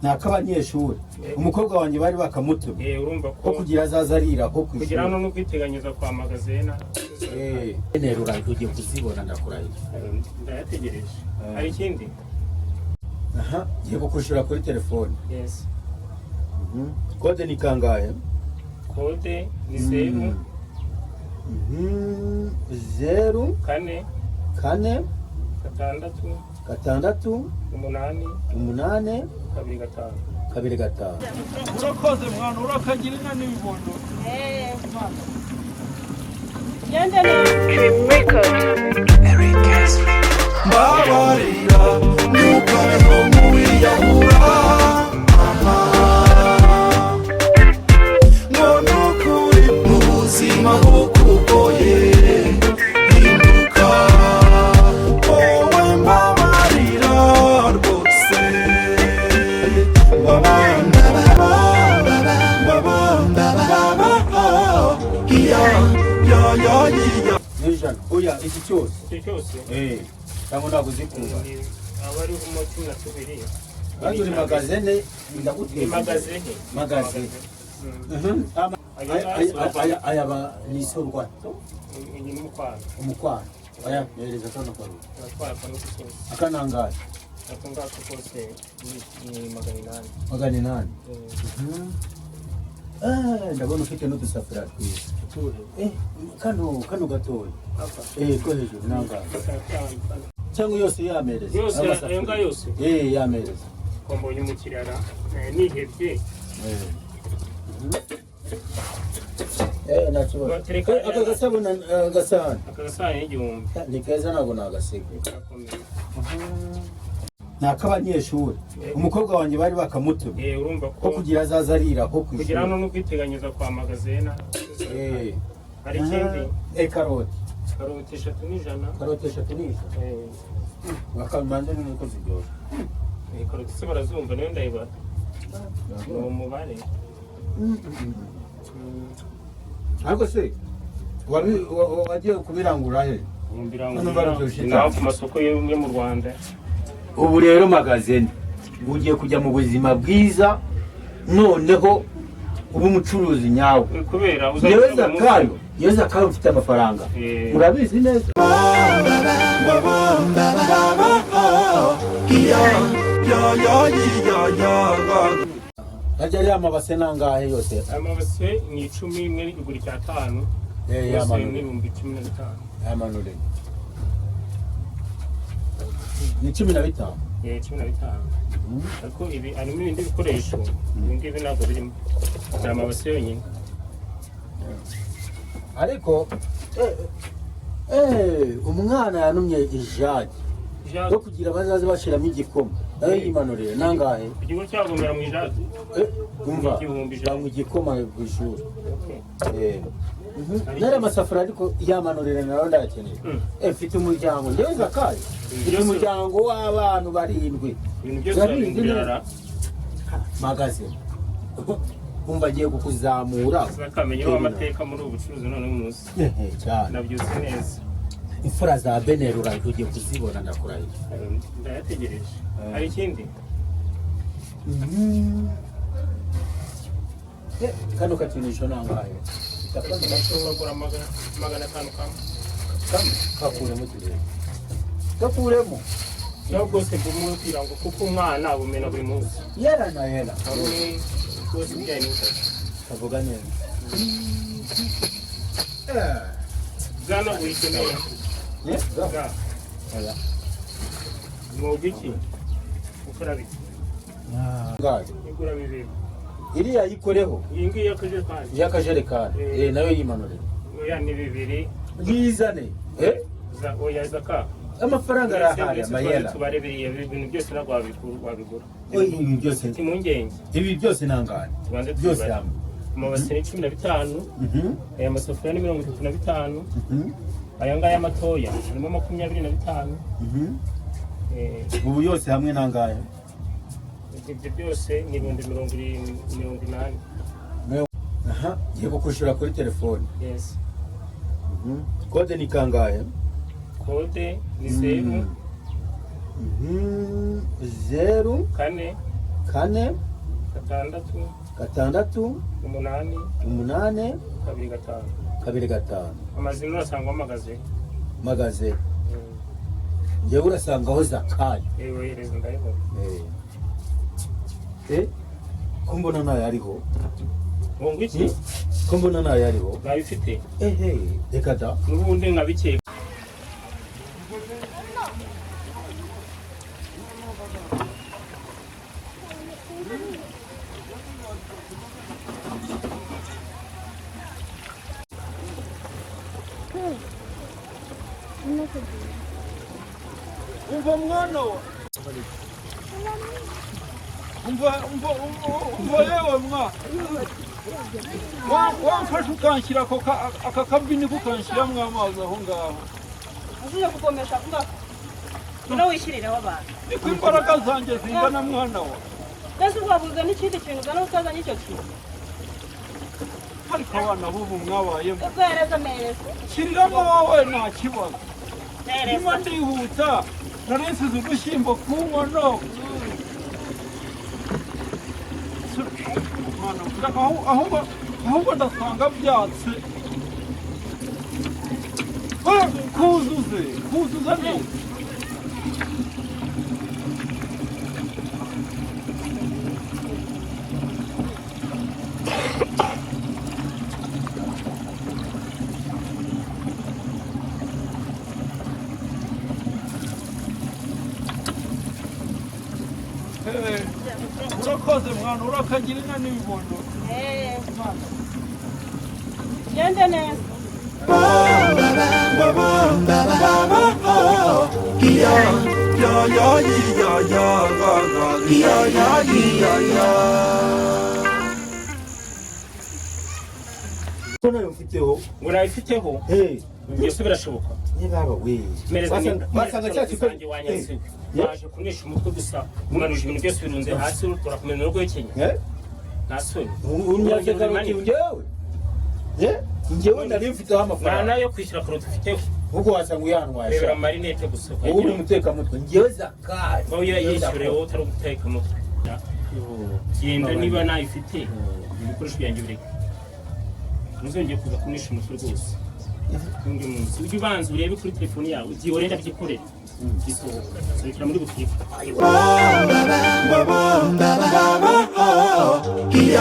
Nakabanyeshuri umukobwa wanjye bari bakamutumye ko kugira azaza arira ko kugira hano no kwiteganyiriza kwa magazena nerura ugiye kuzibona ndakurahiye ndayategereje hari ikindi ngiye kukushura kuri telefone. Yes. Kode ni kangahe? Kode ni 0 0 4 4 6 8 8 2 5 urakoze mwana urakagira inka n'ibibondo Yende Dream Record Eric Castro Babarira nukabeho muwiyahura nonukuri mubuzima bukugoye hinduka wowe mbabarira rwose Oya iki cyose cyangwa ndaguzikura abari mu 12 kandi uri magazine ndaguteye magazine ayaba nisorwa ni umukwano aya nereza tono kwa atwara kwa n'uko akanangaye akangaka kose ni magana inani. Ndabona ufite n'udusafuriya twiza kano gatoya ko hejuru nangaye cyangwa yose yamereza yose ayenga yose yamereza ko mbonye umukirara nihebye nakibazo akagasabona agasahani y'igihumbi ni keza ntabwo nagasiga nakabanyeshuri umukobwa wanjye bari bakamutumye urumva ko kugira azaza arira ko kugira hano no kwiteganyiriza kwa magazena hari ikindi karoti 3 karoti 3 bakamanze n'uko ziryoshye karoti se barazumva niyo ndayibara ni umubare ariko se wagiye kubirangura he? Naho ku masoko yo mu Rwanda. Ubu rero magazine ugiye kujya mu buzima bwiza noneho ubu umucuruzi nyawe kubera yeza kayo ufite amafaranga urabizi neza. Ajari amabase nangahe yose? Amabase ni 10 imwe igura 5 yose ni 15 amanure ni 15 15 ariko ibi arimo ibindi bikoresho ibindi ntabwo birimo amabase yonyine ariko umwana yanumye ijage yo kugira bazaze bashiramo igikoma yimanurire nangahe igihugu cyagomera mu ijage umva mu igikoma ku ishuri nari amasafuriya ariko yamanurire nayo ndayakeneye mfite umuryango ndeza kayo mfite umuryango w'abantu 7 ibintu byose birara magazine umva agiye kukuzamura bakamenye amateka muri ubu bucuruzi none munsi cyane nabyutse neza imfura za Benerura ugiye kuzibona ndakurahiye ndayategereje hari ikindi kano katinisho nangahe bagura magana 5 kakuremo kirere kakuremo yo gose bumwe kwirango kuko umwana abumena buri munsi yera na yera gose byane kavuga neza gana uyikeneye oya mwogiki ukora biki ngaje igura bibiri iriya yikoreho ingi yakajerekani nayo yimanurira oya ni bibiri yizane za oya zaka amafaranga arahari amayera tubarebeye ibintu byose nagwa wabigura ibi byose timungenge ibi byose nangana byose hamwe amabase ni 15 aya masafuriya ni 35 aya ngaya matoya harimo 25 ubu yose hamwe nangahe ibyo byose ni 180. Ngiye kukushura kuri telefone. Yes. Kode ni kangahe? kode ni 0 0 4 4 6 6 8 8 2 5 5 amazina urasanga amagaze magaze njyewe urasangaho Zakayo yohereza ndayibona ko mbona nayo ariho ngo iki ko mbona nayo ariho nabifite reka da n'ubundi nkabikeka umva mwana umva yewe wamfashe ukanshyira aka kabini kukanshyiramo amazi aho ngaho uzuye kuvomesha ngaho ino wishyiriraho abantu niko imbaraga zanjye zingana mwana wa mbese ubwabuze n'ikindi kintu uzana utazanye icyo kintu ariko abana b'ubu mwabayemo ubwereza mereza shyiriramo wowe nta kibazo mereza niba ndihuta narisize udushyimbo ku nkono ahubwo ndasanga byatse kuzuze neza urakoze mwana urakagira inka n'ibibondo gende neza ko nayo mfiteho ngo nabifiteho byose birashoboka nibaba we wasanga cya kisange wanyatse waje kunesha umutwe gusa umanuje ibintu byose birunze hasi turakumena urwo Kenya nta soni unyaze karoti njyewe nari mfiteho amafaranga nayo kwishyura karoti ufiteho ubwo wasanga uyanwaye reba marinete gusa ubu uri umutekamutwe njyewe Zakayo oya yishyure wowe utari umutekamutwe genda niba nayifite ibikoresho byanjye bireka ntuzongeye kuza kunisha umutwe rwose undi munsi ujye ubanza urebe kuri telefoni yawe igihe urenda byikorera gisohoka sohokera muri butike ya